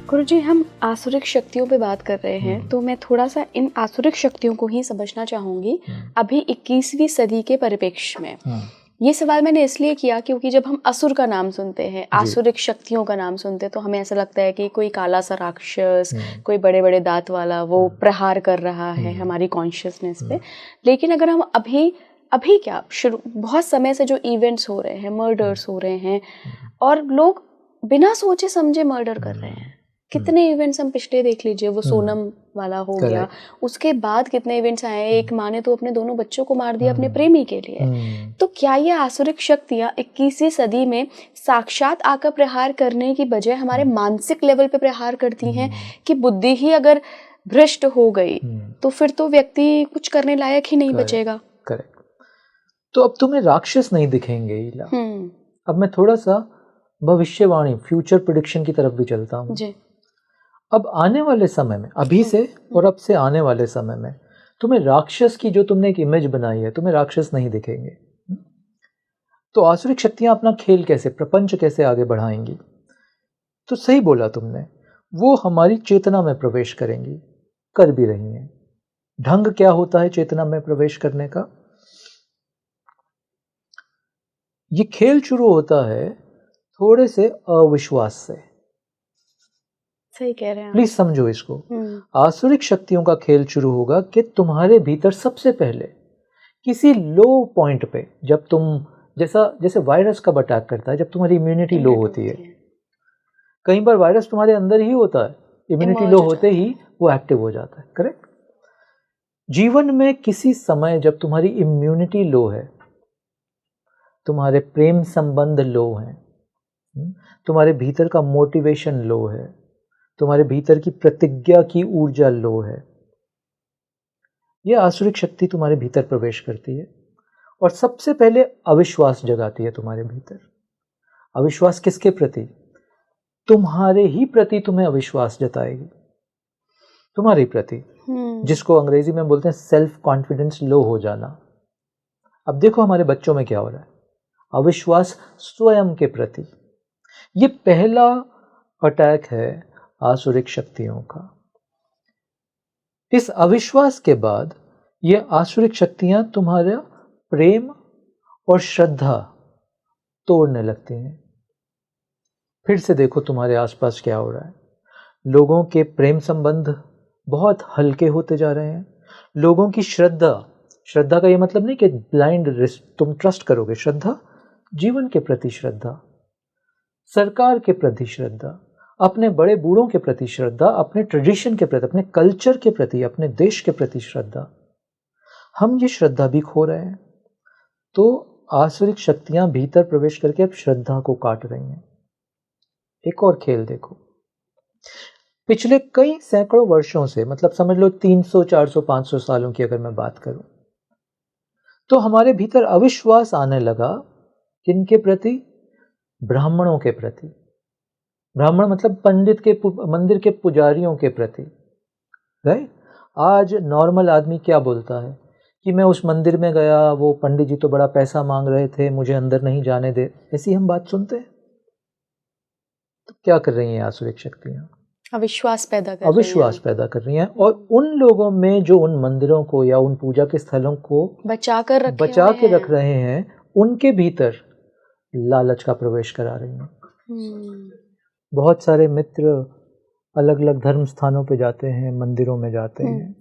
गुरुजी, हम आसुरिक शक्तियों पे बात कर रहे हैं, तो मैं थोड़ा सा इन आसुरिक शक्तियों को ही समझना चाहूँगी अभी 21वीं सदी के परिप्रेक्ष्य में। ये सवाल मैंने इसलिए किया क्योंकि जब हम असुर का नाम सुनते हैं, आसुरिक शक्तियों का नाम सुनते हैं, तो हमें ऐसा लगता है कि कोई काला सा राक्षस, कोई बड़े बड़े दांत वाला वो प्रहार कर रहा है हमारी कॉन्शियसनेस पे। लेकिन अगर हम अभी क्या शुरू बहुत समय से जो इवेंट्स हो रहे हैं, मर्डर्स हो रहे हैं और लोग बिना सोचे समझे मर्डर कर रहे हैं। कितने इवेंट्स हम पिछले देख लीजिए, वो सोनम वाला हो गया, उसके बाद कितने इवेंट्स आए हैं। एक माँ ने तो अपने दोनों बच्चों को मार दिया अपने प्रेमी के लिए। तो क्या ये आसुरिक शक्तियाँ 21वीं सदी में साक्षात आकर प्रहार करने की बजाय हमारे मानसिक लेवल पे प्रहार करती हैं कि बुद्धि ही अगर भ्रष्ट हो गई तो फिर तो व्यक्ति कुछ करने लायक ही नहीं बचेगा। करेक्ट। तो अब तुम्हें राक्षस नहीं दिखेंगे इला। अब मैं थोड़ा सा भविष्यवाणी, फ्यूचर प्रेडिक्शन की तरफ भी चलता हूँ जी। अब आने वाले समय में, अभी से और अब से आने वाले समय में तुम्हें राक्षस की जो तुमने एक इमेज बनाई है, तुम्हें राक्षस नहीं दिखेंगे। तो आसुरिक शक्तियां अपना खेल कैसे, प्रपंच कैसे आगे बढ़ाएंगी? तो सही बोला तुमने, वो हमारी चेतना में प्रवेश करेंगी, कर भी रही हैं। ढंग क्या होता है चेतना में प्रवेश करने का? ये खेल शुरू होता है थोड़े से अविश्वास से। सही कह रहे हैं। प्लीज समझो इसको। आसुरिक शक्तियों का खेल शुरू होगा कि तुम्हारे भीतर सबसे पहले किसी लो पॉइंट पे, जब तुम जैसे वायरस कब अटैक करता है, जब तुम्हारी इम्यूनिटी लो होती है। कई बार वायरस तुम्हारे अंदर ही होता है, इम्यूनिटी लो होते ही वो एक्टिव हो जाता है। करेक्ट। जीवन में किसी समय जब तुम्हारी इम्यूनिटी लो है, तुम्हारे प्रेम संबंध लो हैं, तुम्हारे भीतर का मोटिवेशन लो है, तुम्हारे भीतर की प्रतिज्ञा की ऊर्जा लो है, यह आसुरिक शक्ति तुम्हारे भीतर प्रवेश करती है और सबसे पहले अविश्वास जगाती है तुम्हारे भीतर। अविश्वास किसके प्रति? तुम्हारे ही प्रति तुम्हें अविश्वास जताएगी, तुम्हारे ही प्रति, जिसको अंग्रेजी में बोलते हैं सेल्फ कॉन्फिडेंस लो हो जाना। अब देखो हमारे बच्चों में क्या हो रहा है, अविश्वास स्वयं के प्रति। ये पहला अटैक है आसुरिक शक्तियों का। इस अविश्वास के बाद ये आसुरिक शक्तियां तुम्हारा प्रेम और श्रद्धा तोड़ने लगती हैं। फिर से देखो तुम्हारे आसपास क्या हो रहा है। लोगों के प्रेम संबंध बहुत हल्के होते जा रहे हैं। लोगों की श्रद्धा का ये मतलब नहीं कि ब्लाइंड तुम ट्रस्ट करोगे। श्रद्धा, जीवन के प्रति श्रद्धा, सरकार के प्रति श्रद्धा, अपने बड़े बूढ़ों के प्रति श्रद्धा, अपने ट्रेडिशन के प्रति, अपने कल्चर के प्रति, अपने देश के प्रति श्रद्धा। हम ये श्रद्धा भी खो रहे हैं। तो आसुरिक शक्तियां भीतर प्रवेश करके अब श्रद्धा को काट रही हैं। एक और खेल देखो, पिछले कई सैकड़ों वर्षों से, मतलब समझ लो 300, 400, 500 सालों की अगर मैं बात करूं, तो हमारे भीतर अविश्वास आने लगा किनके प्रति? ब्राह्मणों के प्रति। ब्राह्मण मतलब पंडित के, मंदिर के पुजारियों के प्रति। राइट। आज नॉर्मल आदमी क्या बोलता है कि मैं उस मंदिर में गया, वो पंडित जी तो बड़ा पैसा मांग रहे थे, मुझे अंदर नहीं जाने दे। ऐसी हम बात सुनते हैं। तो क्या कर रही हैं आसुरिक शक्तियां? अविश्वास पैदा कर रही हैं। और उन लोगों में जो उन मंदिरों को या उन पूजा के स्थलों को बचा के रख रहे हैं, उनके भीतर लालच का प्रवेश करा रही हैं। बहुत सारे मित्र अलग अलग धर्म स्थानों पे जाते हैं, मंदिरों में जाते हैं।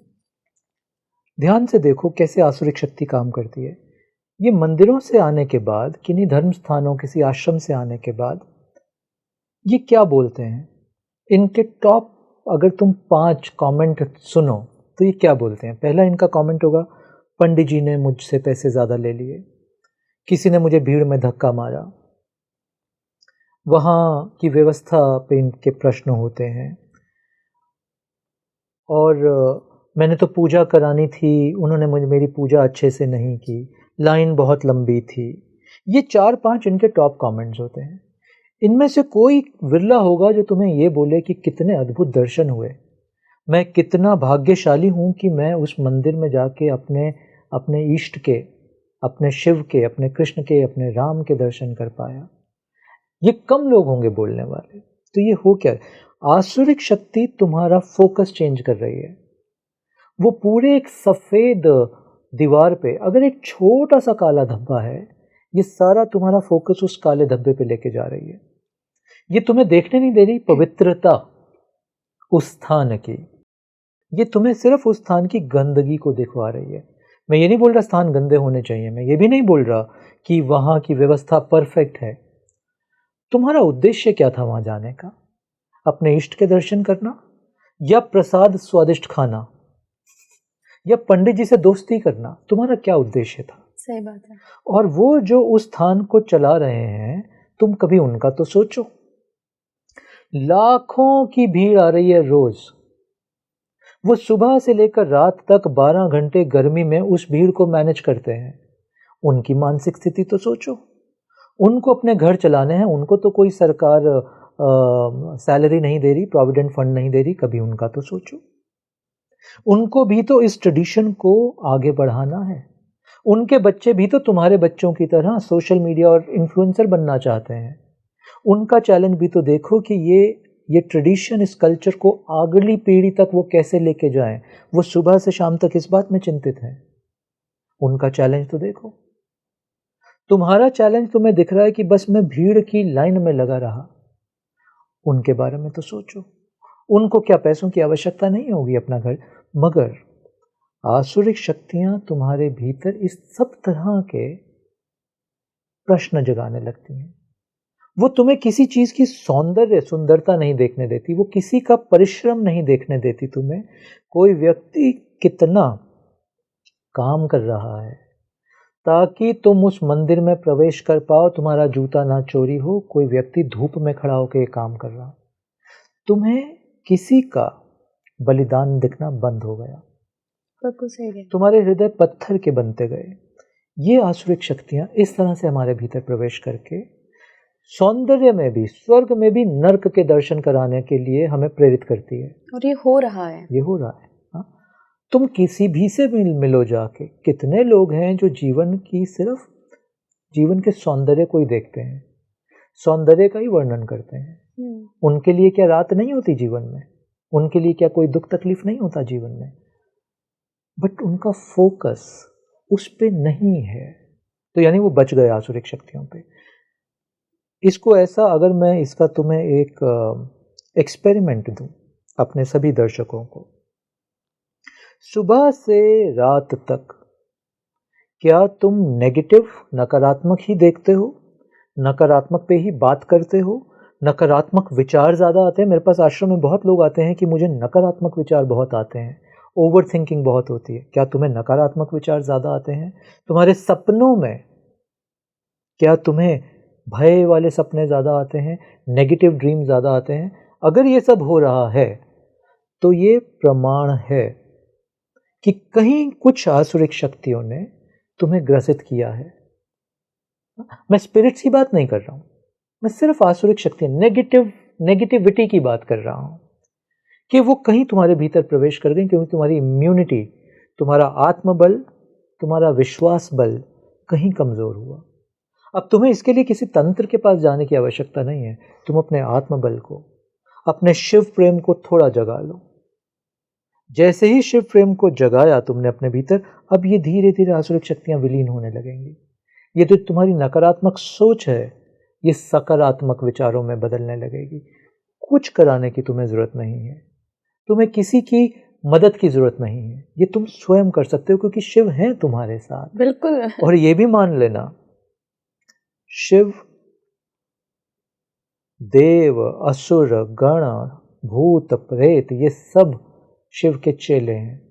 ध्यान से देखो कैसे आसुरिक शक्ति काम करती है। ये मंदिरों से आने के बाद, किन्हीं धर्म स्थानों, किसी आश्रम से आने के बाद, ये क्या बोलते हैं? इनके टॉप अगर तुम 5 कमेंट सुनो तो ये क्या बोलते हैं? पहला इनका कमेंट होगा, पंडित जी ने मुझसे पैसे ज़्यादा ले लिए, किसी ने मुझे भीड़ में धक्का मारा, वहाँ की व्यवस्था पे इनके प्रश्न होते हैं, और मैंने तो पूजा करानी थी, उन्होंने मेरी पूजा अच्छे से नहीं की, लाइन बहुत लंबी थी। ये 4-5 इनके टॉप कमेंट्स होते हैं। इनमें से कोई विरला होगा जो तुम्हें ये बोले कि कितने अद्भुत दर्शन हुए, मैं कितना भाग्यशाली हूँ कि मैं उस मंदिर में जाके अपने इष्ट के, अपने शिव के, अपने कृष्ण के, अपने राम के दर्शन कर पाया। ये कम लोग होंगे बोलने वाले। तो ये हो क्या, आसुरिक शक्ति तुम्हारा फोकस चेंज कर रही है। वो पूरे एक सफेद दीवार पे अगर एक छोटा सा काला धब्बा है, ये सारा तुम्हारा फोकस उस काले धब्बे पे लेके जा रही है। ये तुम्हें देखने नहीं दे रही पवित्रता उस स्थान की, ये तुम्हें सिर्फ उस स्थान की गंदगी को दिखवा रही है। मैं ये नहीं बोल रहा स्थान गंदे होने चाहिए, मैं ये भी नहीं बोल रहा कि वहां की व्यवस्था परफेक्ट है। तुम्हारा उद्देश्य क्या था वहां जाने का? अपने इष्ट के दर्शन करना, या प्रसाद स्वादिष्ट खाना, या पंडित जी से दोस्ती करना? तुम्हारा क्या उद्देश्य था? सही बात है। और वो जो उस स्थान को चला रहे हैं, तुम कभी उनका तो सोचो। लाखों की भीड़ आ रही है रोज, वो सुबह से लेकर रात तक 12 घंटे गर्मी में उस भीड़ को मैनेज करते हैं। उनकी मानसिक स्थिति तो सोचो। उनको अपने घर चलाने हैं, उनको तो कोई सरकार सैलरी नहीं दे रही, प्रोविडेंट फंड नहीं दे रही, कभी उनका तो सोचो। उनको भी तो इस ट्रेडिशन को आगे बढ़ाना है। उनके बच्चे भी तो तुम्हारे बच्चों की तरह सोशल मीडिया और इन्फ्लुएंसर बनना चाहते हैं। उनका चैलेंज भी तो देखो कि ये ट्रेडिशन, इस कल्चर को अगली पीढ़ी तक वो कैसे लेके जाएं। वो सुबह से शाम तक इस बात में चिंतित हैं। उनका चैलेंज तो देखो। तुम्हारा चैलेंज तुम्हें दिख रहा है कि बस मैं भीड़ की लाइन में लगा रहा। उनके बारे में तो सोचो। उनको क्या पैसों की आवश्यकता नहीं होगी अपना घर? मगर आसुरिक शक्तियां तुम्हारे भीतर इस सब तरह के प्रश्न जगाने लगती हैं। वो तुम्हें किसी चीज की सौंदर्य, सुंदरता नहीं देखने देती, वो किसी का परिश्रम नहीं देखने देती तुम्हें। कोई व्यक्ति कितना काम कर रहा है ताकि तुम उस मंदिर में प्रवेश कर पाओ, तुम्हारा जूता ना चोरी हो। कोई व्यक्ति धूप में खड़ा होकर ये काम कर रहा। तुम्हें किसी का बलिदान दिखना बंद हो गया। बिल्कुल सही है। तुम्हारे हृदय पत्थर के बनते गए। ये आसुरिक शक्तियां इस तरह से हमारे भीतर प्रवेश करके सौंदर्य में भी, स्वर्ग में भी नर्क के दर्शन कराने के लिए हमें प्रेरित करती है। और ये हो रहा है। ये हो रहा है। हाँ? तुम किसी भी से मिलो जाके, कितने लोग हैं जो जीवन की सिर्फ जीवन के सौंदर्य को ही देखते हैं, सौंदर्य का ही वर्णन करते हैं। उनके लिए क्या रात नहीं होती जीवन में? उनके लिए क्या कोई दुख तकलीफ नहीं होता जीवन में? बट उनका फोकस उस पे नहीं है, तो यानी वो बच गए आसुरिक शक्तियों पे। इसको ऐसा, अगर मैं इसका तुम्हें एक एक्सपेरिमेंट दूं अपने सभी दर्शकों को, सुबह से रात तक क्या तुम नेगेटिव, नकारात्मक ही देखते हो? नकारात्मक पे ही बात करते हो? नकारात्मक विचार ज़्यादा आते हैं? मेरे पास आश्रम में बहुत लोग आते हैं कि मुझे नकारात्मक विचार बहुत आते हैं, ओवर थिंकिंग बहुत होती है। क्या तुम्हें नकारात्मक विचार ज़्यादा आते हैं? तुम्हारे सपनों में क्या तुम्हें भय वाले सपने ज़्यादा आते हैं, नेगेटिव ड्रीम ज़्यादा आते हैं? अगर ये सब हो रहा है तो ये प्रमाण है कि कहीं कुछ आसुरिक शक्तियों ने तुम्हें ग्रसित किया है। मैं स्पिरिट्स की बात नहीं कर रहा हूं, मैं सिर्फ आसुरिक शक्ति, नेगेटिविटी की बात कर रहा हूं कि वो कहीं तुम्हारे भीतर प्रवेश कर गई, क्योंकि तुम्हारी इम्यूनिटी, तुम्हारा आत्मबल, तुम्हारा विश्वास बल कहीं कमजोर हुआ। अब तुम्हें इसके लिए किसी तंत्र के पास जाने की आवश्यकता नहीं है। तुम अपने आत्मबल को, अपने शिव प्रेम को थोड़ा जगा लो। जैसे ही शिव प्रेम को जगाया तुमने अपने भीतर, अब ये धीरे धीरे आसुरिक शक्तियां विलीन होने लगेंगी। ये जो तुम्हारी नकारात्मक सोच है, ये सकारात्मक विचारों में बदलने लगेगी। कुछ कराने की तुम्हें जरूरत नहीं है, तुम्हें किसी की मदद की जरूरत नहीं है। ये तुम स्वयं कर सकते हो, क्योंकि शिव हैं तुम्हारे साथ। बिल्कुल। और ये भी मान लेना, शिव देव, असुर, गण, भूत, प्रेत, ये सब शिव के चेले हैं।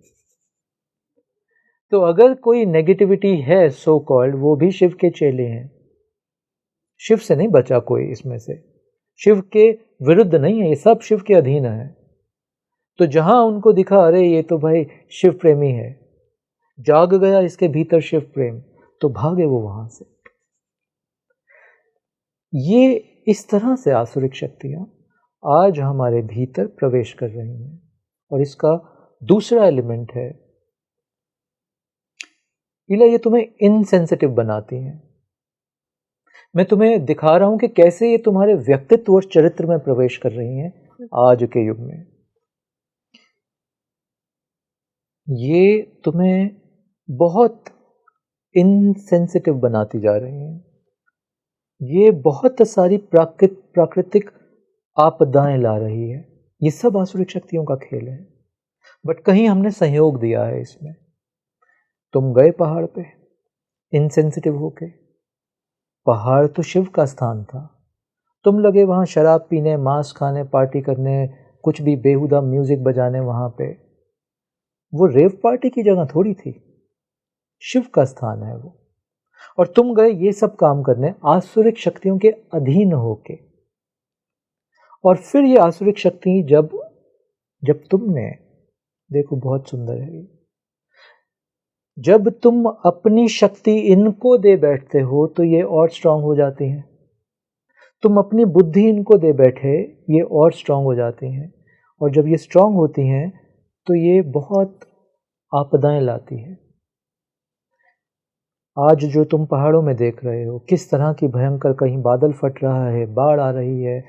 तो अगर कोई नेगेटिविटी है सो कॉल्ड, वो भी शिव के चेले हैं। शिव से नहीं बचा कोई इसमें से, शिव के विरुद्ध नहीं है, ये सब शिव के अधीन है। तो जहां उनको दिखा, अरे ये तो भाई शिव प्रेमी है, जाग गया इसके भीतर शिव प्रेम, तो भागे वो वहां से। ये इस तरह से आसुरिक शक्तियां आज हमारे भीतर प्रवेश कर रही हैं। और इसका दूसरा एलिमेंट है, ये तुम्हें इनसेंसिटिव बनाती हैं। मैं तुम्हें दिखा रहा हूं कि कैसे ये तुम्हारे व्यक्तित्व और चरित्र में प्रवेश कर रही हैं आज के युग में। ये तुम्हें बहुत इनसेंसिटिव बनाती जा रही हैं। ये बहुत सारी प्राकृतिक आपदाएं ला रही है। ये सब आसुरिक शक्तियों का खेल है, बट कहीं हमने सहयोग दिया है इसमें। तुम गए पहाड़ पे इनसेंसिटिव होके, पहाड़ तो शिव का स्थान था, तुम लगे वहाँ शराब पीने, मांस खाने, पार्टी करने, कुछ भी बेहुदा म्यूजिक बजाने वहाँ पे। वो रेव पार्टी की जगह थोड़ी थी, शिव का स्थान है वो। और तुम गए ये सब काम करने आसुरिक शक्तियों के अधीन होके। और फिर ये आसुरिक शक्ति जब तुमने, देखो बहुत सुंदर है ये, जब तुम अपनी शक्ति इनको दे बैठते हो तो ये और स्ट्रांग हो जाती हैं। तुम अपनी बुद्धि इनको दे बैठे, ये और स्ट्रांग हो जाती हैं। और जब ये स्ट्रांग होती हैं तो ये बहुत आपदाएं लाती हैं। आज जो तुम पहाड़ों में देख रहे हो, किस तरह की भयंकर, कहीं बादल फट रहा है, बाढ़ आ रही है,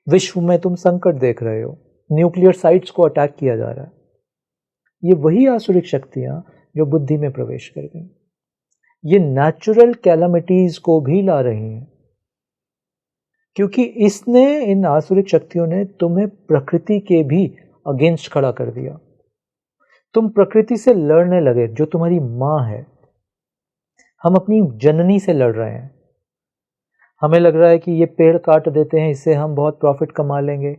विश्व में तुम संकट देख रहे हो, न्यूक्लियर साइट्स को अटैक किया जा रहा है, ये वही आसुरिक शक्तियां जो बुद्धि में प्रवेश कर गई। ये नेचुरल कैलामिटीज को भी ला रही हैं, क्योंकि इन आसुरिक शक्तियों ने तुम्हें प्रकृति के भी अगेंस्ट खड़ा कर दिया। तुम प्रकृति से लड़ने लगे, जो तुम्हारी माँ है। हम अपनी जननी से लड़ रहे हैं। हमें लग रहा है कि ये पेड़ काट देते हैं, इससे हम बहुत प्रॉफिट कमा लेंगे।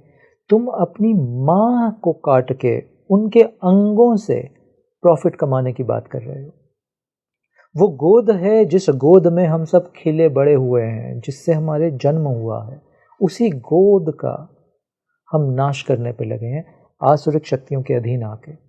तुम अपनी माँ को काट के उनके अंगों से प्रॉफिट कमाने की बात कर रहे हो। वो गोद है जिस गोद में हम सब खिले बड़े हुए हैं, जिससे हमारे जन्म हुआ है, उसी गोद का हम नाश करने पे लगे हैं आसुरिक शक्तियों के अधीन आके।